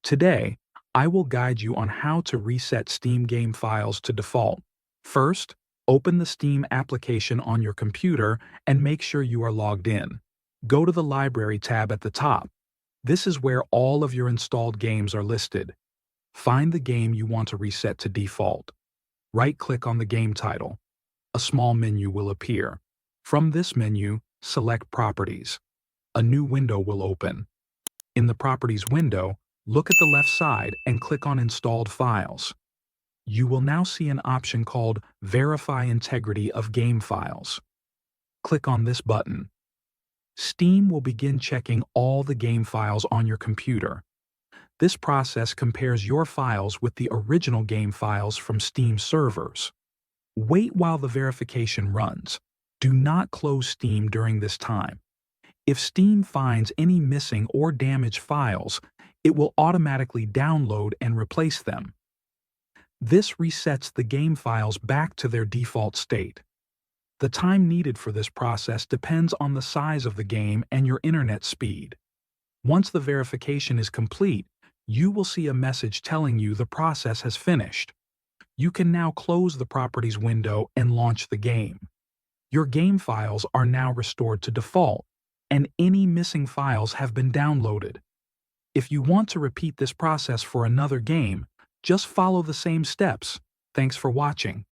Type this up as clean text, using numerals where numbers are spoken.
Today, I will guide you on how to reset Steam game files to default. First, open the Steam application on your computer and make sure you are logged in. Go to the Library tab at the top. This is where all of your installed games are listed. Find the game you want to reset to default. Right-click on the game title. A small menu will appear. From this menu, select Properties. A new window will open. In the Properties window, look at the left side and click on Installed Files. You will now see an option called Verify Integrity of Game Files. Click on this button. Steam will begin checking all the game files on your computer. This process compares your files with the original game files from Steam servers. Wait while the verification runs. Do not close Steam during this time. If Steam finds any missing or damaged files, it will automatically download and replace them. This resets the game files back to their default state. The time needed for this process depends on the size of the game and your internet speed. Once the verification is complete, you will see a message telling you the process has finished. You can now close the Properties window and launch the game. Your game files are now restored to default, and any missing files have been downloaded. If you want to repeat this process for another game, just follow the same steps. Thanks for watching.